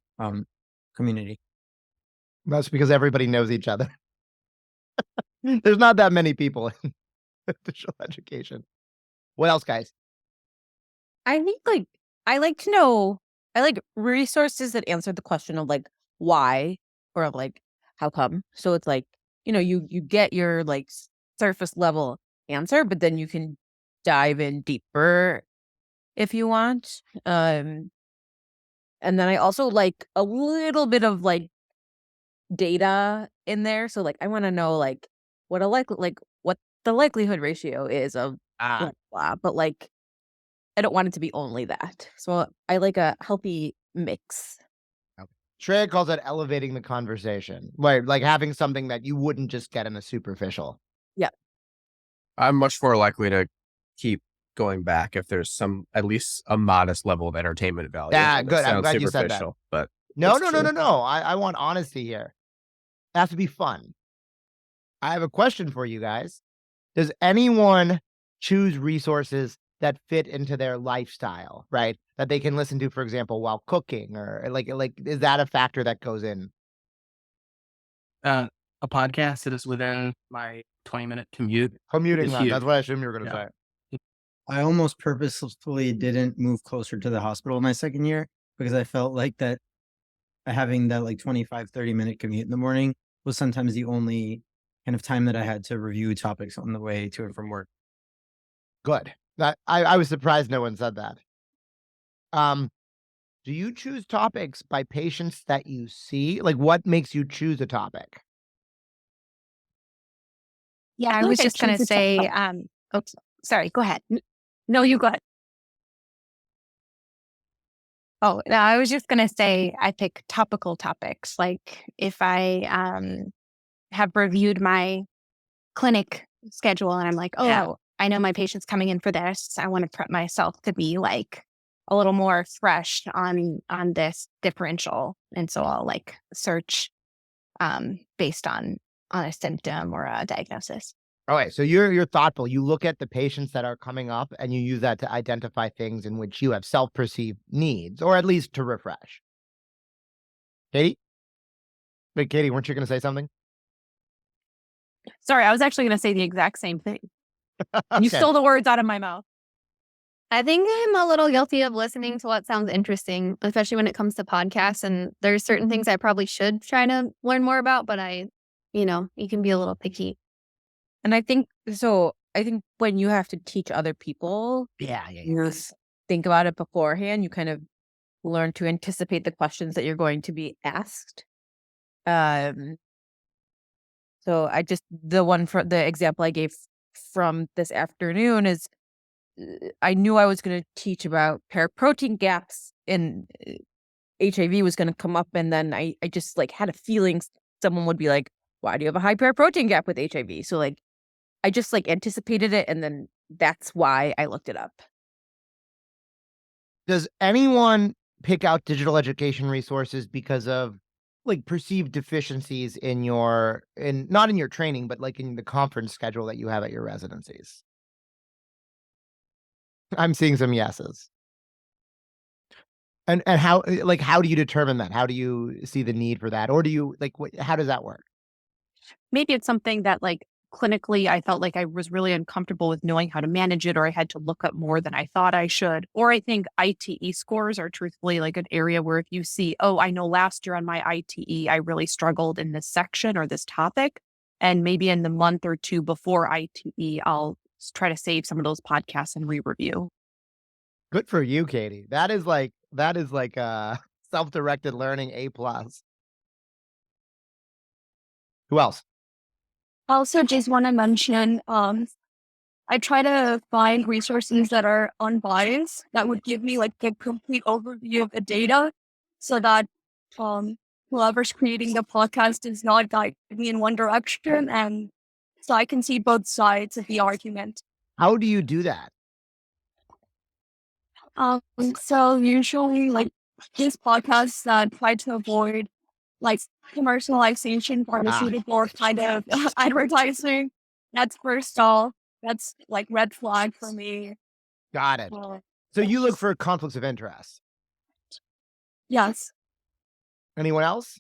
community. That's because everybody knows each other. There's not that many people in digital education. What else, guys? I think I like resources that answer the question of why or how come. So it's you get your surface level answer, but then you can dive in deeper if you want. And then I also like a little bit of like data in there. So like I want to know like what the likelihood ratio is of blah, blah, but like I don't want it to be only that. So I like a healthy mix. Shreya calls it elevating the conversation, right? Like having something that you wouldn't just get in a superficial. Yeah. I'm much more likely to keep going back if there's at least a modest level of entertainment value. Yeah, That good. I'm sounds glad you said that. superficial, but No. it's true. I want honesty here. It has to be fun. I have a question for you guys. Does anyone choose resources that fit into their lifestyle, right? That they can listen to, for example, while cooking, or like is that a factor that goes in? A podcast that is within my 20-minute commute. Commuting is run. huge. That's what I assumed you were going to Yeah. say. I almost purposefully didn't move closer to the hospital my second year because I felt like that having that like 25, 30-minute commute in the morning was sometimes the only kind of time that I had to review topics on the way to and from work. Good. That I was surprised no one said that. Do you choose topics by patients that you see? Like what makes you choose a topic? Yeah, I feel was like I just going to choose a say, sorry, go ahead. No, you go ahead. Oh, no, I was just going to say I pick topical topics. Like if I have reviewed my clinic schedule and I'm like, oh, I know my patient's coming in for this. I want to prep myself to be like a little more fresh on this differential. And so I'll like search based on a symptom or a diagnosis. Okay, so you're thoughtful. You look at the patients that are coming up and you use that to identify things in which you have self-perceived needs, or at least to refresh. Katie? Wait, Katie, weren't you going to say something? Sorry, I was actually going to say the exact same thing. You Okay. stole the words out of my mouth. I think I'm a little guilty of listening to what sounds interesting, especially when it comes to podcasts. And there's certain things I probably should try to learn more about, but you can be a little picky. And I think when you have to teach other people, you think about it beforehand. You kind of learn to anticipate the questions that you're going to be asked. So the example I gave from this afternoon is I knew I was going to teach about paraprotein gaps, and HIV was going to come up, and then I just like had a feeling someone would be like, why do you have a high paraprotein gap with HIV? So like I just like anticipated it, and then that's why I looked it up. Does anyone pick out digital education resources because of like perceived deficiencies not in your training, but like in the conference schedule that you have at your residencies? I'm seeing some yeses. And how do you determine that? How do you see the need for that? Or do you how does that work? Maybe it's something that like clinically I felt like I was really uncomfortable with knowing how to manage it, or I had to look up more than I thought I should. Or I think ITE scores are truthfully like an area where if you see, oh, I know last year on my ITE, I really struggled in this section or this topic. And maybe in the month or two before ITE, I'll try to save some of those podcasts and re-review. Good for you, Katie. That is like self-directed learning A+. Who else? I also just want to mention, I try to find resources that are unbiased that would give me like a complete overview of the data so that whoever's creating the podcast does not guide me in one direction, and so I can see both sides of the argument. How do you do that? So usually like these podcasts that try to avoid like commercialization, pharmaceutical or kind of advertising. That's first off. That's like red flag for me. Got it. So you look for conflicts of interest. Yes. Anyone else?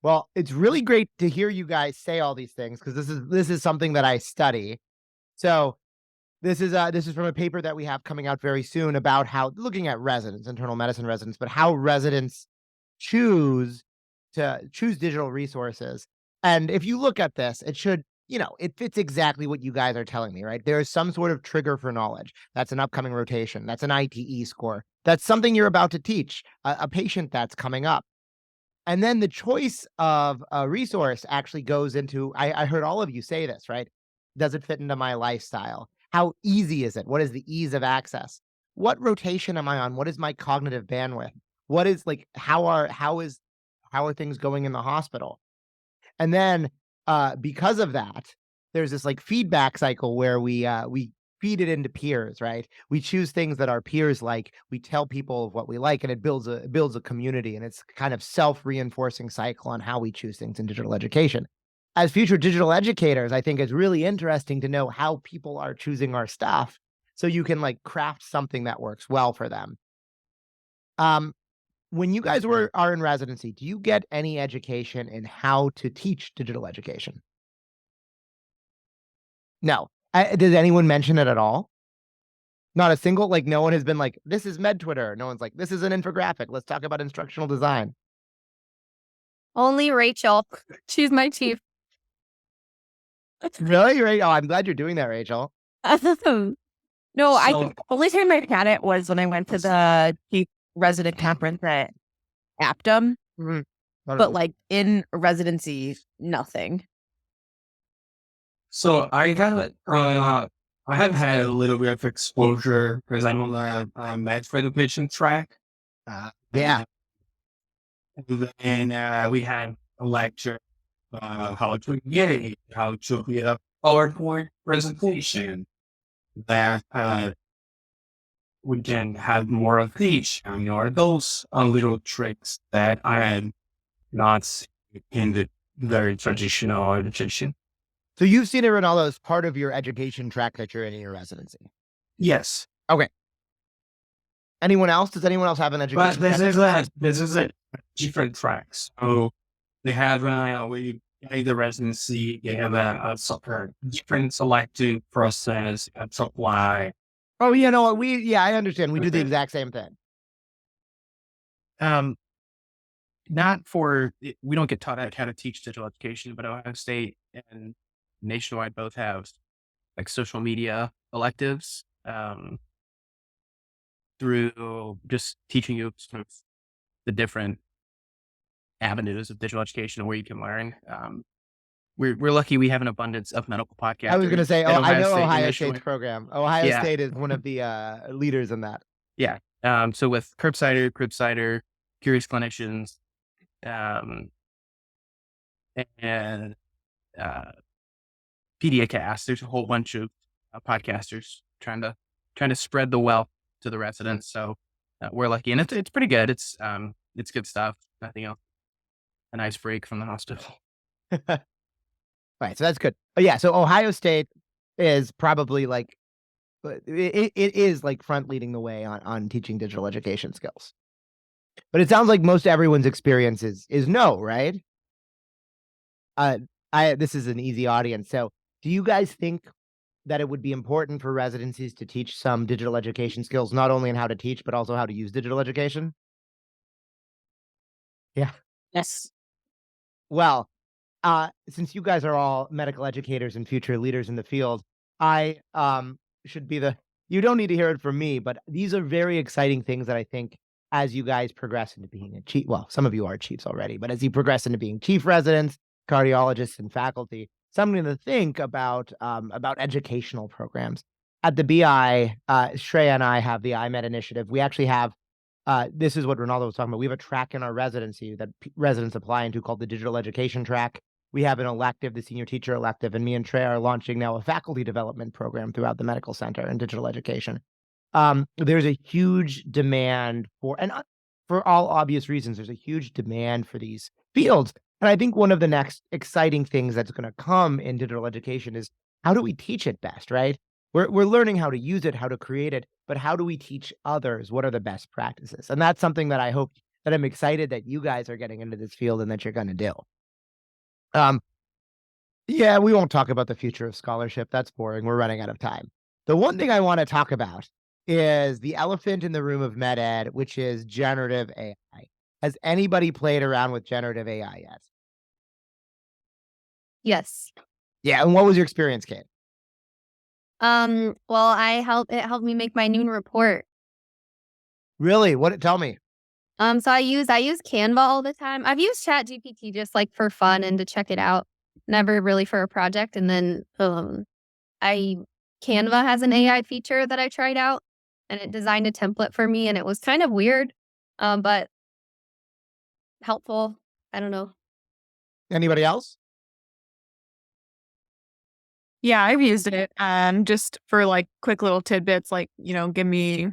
Well, it's really great to hear you guys say all these things because this is something that I study. So this is from a paper that we have coming out very soon about how looking at residents, internal medicine residents, but how residents choose digital resources. And if you look at this, it should it fits exactly what you guys are telling me, right? There is some sort of trigger for knowledge. That's an upcoming rotation. That's an ITE score. That's something you're about to teach a patient that's coming up. And then the choice of a resource actually goes into, I heard all of you say this, right? Does it fit into my lifestyle? How easy is it? What is the ease of access? What rotation am I on? What is my cognitive bandwidth? What is like, how are things going in the hospital? And then because of that, there's this like feedback cycle where we feed it into peers, right? We choose things that our peers like. We tell people of what we like, and it builds a community, and it's kind of self-reinforcing cycle on how we choose things in digital education. As future digital educators, I think it's really interesting to know how people are choosing our stuff, so you can like craft something that works well for them. When you guys are in residency, do you get any education in how to teach digital education? No. Does anyone mention it at all? Not a single, like no one has been like, this is med Twitter. No one's like, this is an infographic. Let's talk about instructional design. Only Rachel. She's my chief. Really? Right? Oh, I'm glad you're doing that, Rachel. No, I only time I had it was when I went to the chief resident conference at Aptum, but like in residency, nothing. So I have had a little bit of exposure because I'm on the medical education track. Yeah. And then we had a lecture how to engage, how to create a PowerPoint presentation that we can have more of these. Those are little tricks that I had not seen in the very traditional education. So you've seen it, Ronaldo, as part of your education track that you're in your residency. Yes. Okay. Anyone else? Does anyone else have an education? But this is a different track. So they have we in the residency, they have a different selective process and supply. Oh, I understand. We do the exact same thing. We don't get taught how to teach digital education, but Ohio State and Nationwide both have like social media electives through just teaching you sort of the different avenues of digital education and where you can learn. We're lucky we have an abundance of medical podcasts. I was going to say, I know Ohio State's program. Ohio State is one of the leaders in that. Yeah. So with Cribsider, Curious Clinicians, and PediaCast, there's a whole bunch of podcasters trying to spread the wealth to the residents. So we're lucky, and it's pretty good. It's good stuff. Nothing else. A nice break from the hospital. Right, so that's good. Oh, yeah, so Ohio State is probably like it is like front leading the way on teaching digital education skills. But it sounds like most everyone's experience is no, right? This is an easy audience. So do you guys think that it would be important for residencies to teach some digital education skills, not only in how to teach, but also how to use digital education? Yeah. Yes. Well, since you guys are all medical educators and future leaders in the field, I should be you don't need to hear it from me, but these are very exciting things that I think as you guys progress into being a chief, well, some of you are chiefs already, but as you progress into being chief residents, cardiologists, and faculty, something to think about educational programs. At the BI, Shreya and I have the IMED initiative. We actually have, this is what Ronaldo was talking about. We have a track in our residency that residents apply into called the Digital Education Track. We have an elective, the Senior Teacher Elective, and me and Trey are launching now a faculty development program throughout the medical center in digital education. There's a huge demand for all obvious reasons, there's a huge demand for these fields. And I think one of the next exciting things that's going to come in digital education is how do we teach it best, right? We're learning how to use it, how to create it, but how do we teach others? What are the best practices? And that's something that I'm excited that you guys are getting into this field and that you're going to do. Yeah, we won't talk about the future of scholarship. That's boring. We're running out of time. The one thing I want to talk about is the elephant in the room of med ed, which is generative AI. Has anybody played around with generative AI yet? Yes. Yeah. And what was your experience, Kate? Well, it helped me make my noon report. Really? Tell me. So I use Canva all the time. I've used ChatGPT just like for fun and to check it out. Never really for a project. And then Canva has an AI feature that I tried out, and it designed a template for me, and it was kind of weird, but helpful. I don't know. Anybody else? Yeah, I've used it just for like quick little tidbits, like, give me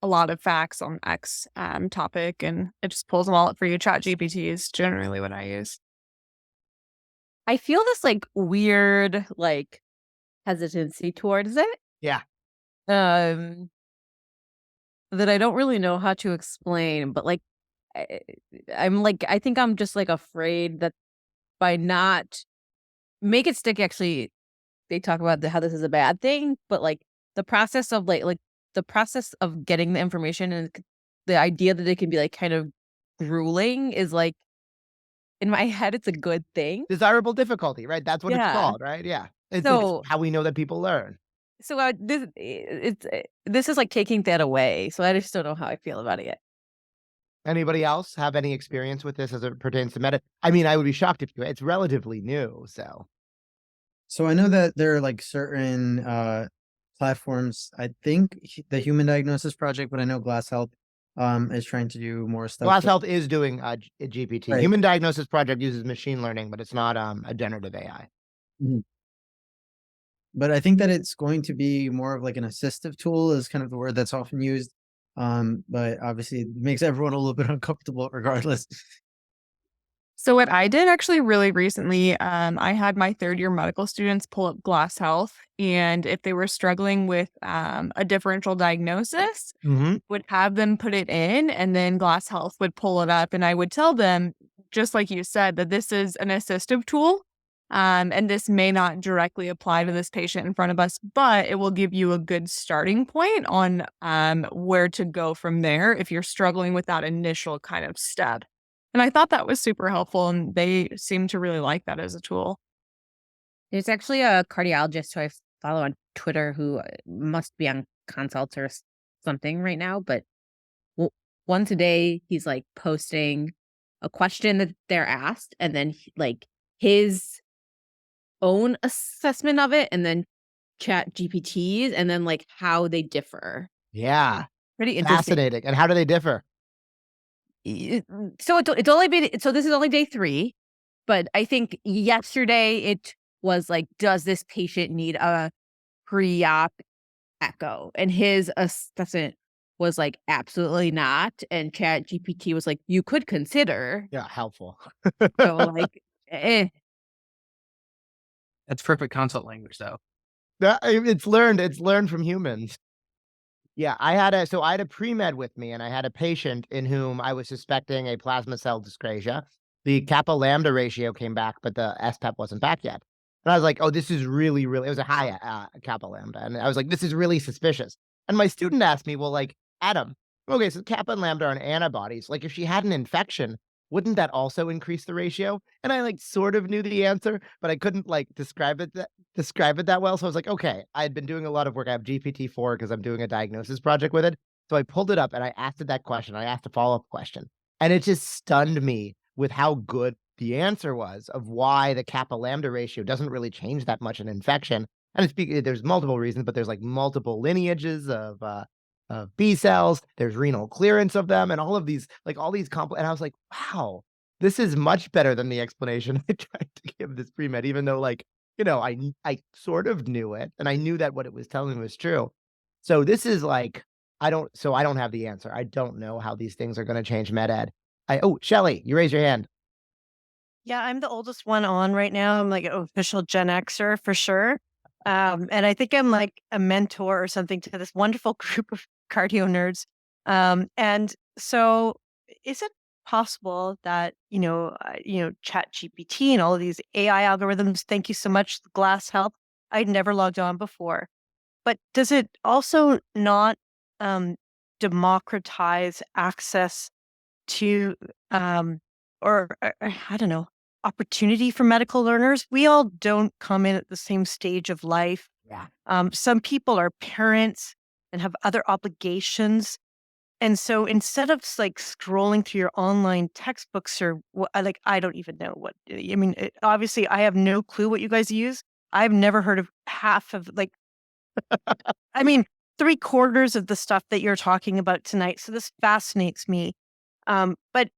a lot of facts on X topic, and it just pulls them all up for you. ChatGPT is generally what I use. I feel this like weird like hesitancy towards it. Yeah. That I don't really know how to explain, but like I think I'm just like afraid that by not make it stick, actually they talk about how this is a bad thing, but like the process of like the process of getting the information and the idea that it can be like kind of grueling is like in my head it's a good thing. Desirable difficulty, right? That's what it's Yeah. called, right? Yeah. It's So how we know that people learn. so this is like taking that away. So I just don't know how I feel about it yet. Anybody else have any experience with this as it pertains to meta? I mean, I would be shocked if it's relatively new. So I know that there are like certain platforms. I think the Human Diagnosis Project, but I know Glass Health is trying to do more stuff. Glass Health is doing a GPT. Right. Human Diagnosis Project uses machine learning, but it's not a generative AI. Mhm. But I think that it's going to be more of like an assistive tool is kind of the word that's often used. But obviously it makes everyone a little bit uncomfortable regardless. So what I did actually really recently, I had my third-year medical students pull up Glass Health, and if they were struggling with a differential diagnosis, would have them put it in, and then Glass Health would pull it up, and I would tell them, just like you said, that this is an assistive tool, and this may not directly apply to this patient in front of us, but it will give you a good starting point on where to go from there if you're struggling with that initial kind of step. And I thought that was super helpful, and they seem to really like that as a tool. There's actually a cardiologist who I follow on Twitter who must be on consults or something right now, but once a day he's like posting a question that they're asked and then like his own assessment of it and then chat GPTs and then like how they differ. Yeah. Pretty interesting. Fascinating. And how do they differ? So it's only been, so this is only day 3, but I think yesterday it was like, does this patient need a pre-op echo? And his assessment was like, absolutely not. And Chat GPT was like, you could consider. Yeah, helpful. So like, That's perfect consult language, though. It's learned from humans. Yeah, I had a pre-med with me, and I had a patient in whom I was suspecting a plasma cell dyscrasia. The kappa lambda ratio came back, but the SPEP wasn't back yet. And I was like, oh, this is really, really, it was a high kappa lambda. And I was like, this is really suspicious. And my student asked me, well, like, Adam, okay, so kappa and lambda are antibodies. Like, if she had an infection, wouldn't that also increase the ratio? And I like sort of knew the answer, but I couldn't like describe it that well. So I was like, okay, I had been doing a lot of work. I have GPT-4 because I'm doing a diagnosis project with it. So I pulled it up and I asked it that question. I asked a follow-up question, and it just stunned me with how good the answer was of why the kappa lambda ratio doesn't really change that much in infection. And there's multiple reasons, but there's like multiple lineages of B cells, there's renal clearance of them, and all these and I was like, wow, this is much better than the explanation I tried to give this pre-med, even though I sort of knew it, and I knew that what it was telling me was true. So this is like, I don't have the answer. I don't know how these things are going to change med ed. Shelly, you raise your hand. Yeah, I'm the oldest one on right now. I'm like an official Gen Xer for sure. And I think I'm like a mentor or something to this wonderful group of cardio nerds. And so is it possible that, Chat GPT and all of these AI algorithms, thank you so much, Glass Health, I'd never logged on before. But does it also not democratize access to, or I don't know, opportunity for medical learners. We all don't come in at the same stage of life. Yeah. Some people are parents and have other obligations. And so instead of like scrolling through your online textbooks or like, I don't even know what, I mean, obviously I have no clue what you guys use. I've never heard of half of like, I mean, 3/4 of the stuff that you're talking about tonight. So this fascinates me. But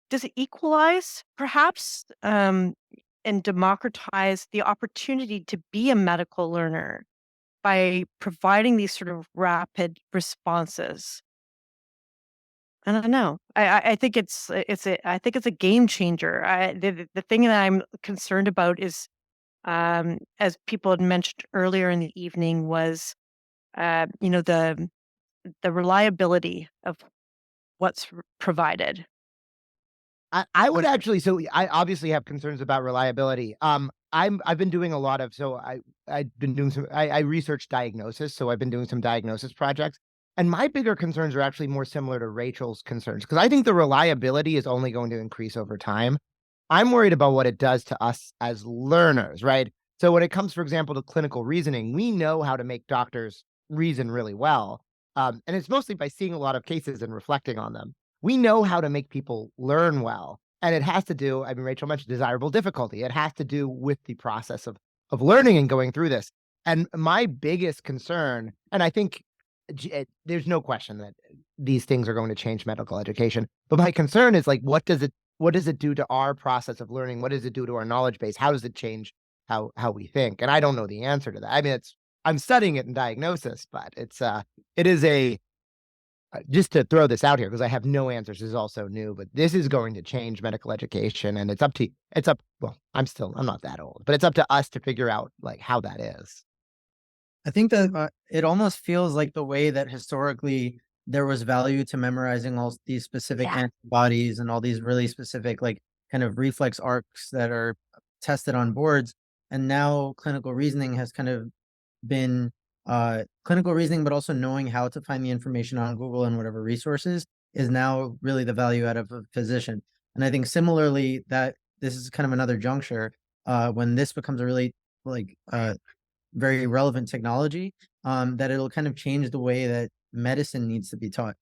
does it equalize perhaps and democratize the opportunity to be a medical learner by providing these sort of rapid responses? I don't know. I think I think it's a game changer. The thing that I'm concerned about is, as people had mentioned earlier in the evening, was the reliability of what's provided. I would actually, so I obviously have concerns about reliability. I've been doing a lot of, so I've been doing some, I research diagnosis, so I've been doing some diagnosis projects. And my bigger concerns are actually more similar to Rachel's concerns, because I think the reliability is only going to increase over time. I'm worried about what it does to us as learners, right? So when it comes, for example, to clinical reasoning, we know how to make doctors reason really well. And it's mostly by seeing a lot of cases and reflecting on them. We know how to make people learn well. And it has to do, I mean, Rachel mentioned desirable difficulty. It has to do with the process of learning and going through this. And my biggest concern, and I think there's no question that these things are going to change medical education. But my concern is like, what does it do to our process of learning? What does it do to our knowledge base? How does it change how we think? And I don't know the answer to that. I mean, I'm studying it in diagnosis, but it is a just to throw this out here, because I have no answers, this is also new, but this is going to change medical education, and well, I'm not that old, but it's up to us to figure out like how that is. I think that it almost feels like the way that historically there was value to memorizing all these specific antibodies and all these really specific, like, kind of reflex arcs that are tested on boards. And now clinical reasoning has kind of been clinical reasoning, but also knowing how to find the information on Google and whatever resources is now really the value out of a physician. And I think similarly that this is kind of another juncture when this becomes a really like very relevant technology, that it'll kind of change the way that medicine needs to be taught.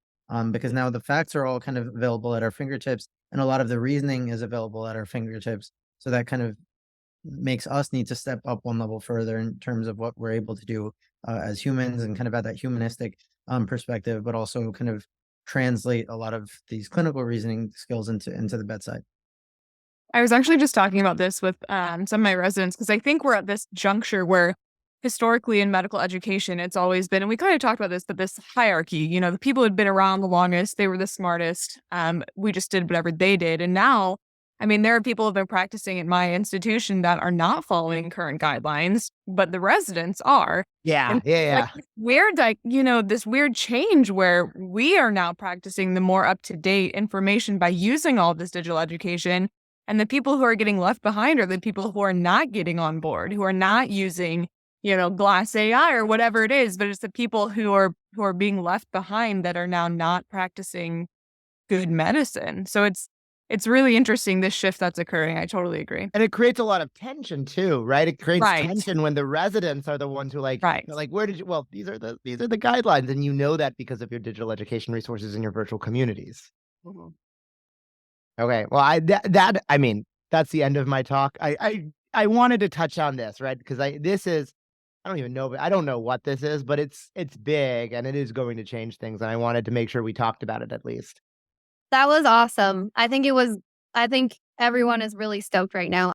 Because now the facts are all kind of available at our fingertips, and a lot of the reasoning is available at our fingertips. So that kind of makes us need to step up one level further in terms of what we're able to do as humans, and kind of at that humanistic perspective, but also kind of translate a lot of these clinical reasoning skills into the bedside. I was actually just talking about this with some of my residents, because I think we're at this juncture where historically in medical education, it's always been, and we kind of talked about this, but this hierarchy, the people who'd been around the longest, they were the smartest. We just did whatever they did. And now, I mean, there are people who've been practicing at my institution that are not following current guidelines, but the residents are. Yeah. Like weird, this weird change where we are now practicing the more up-to-date information by using all this digital education. And the people who are getting left behind are the people who are not getting on board, who are not using, Glass AI or whatever it is, but it's the people who are being left behind that are now not practicing good medicine. So it's really interesting, this shift that's occurring. I totally agree. And it creates a lot of tension too, right? It creates tension when the residents are the ones who they're like, where did you, well, these are the guidelines. And that because of your digital education resources in your virtual communities. Mm-hmm. Okay. Well, I mean, that's the end of my talk. I wanted to touch on this, right? Because I don't even know, but I don't know what this is, but it's big and it is going to change things. And I wanted to make sure we talked about it at least. That was awesome. I think everyone is really stoked right now.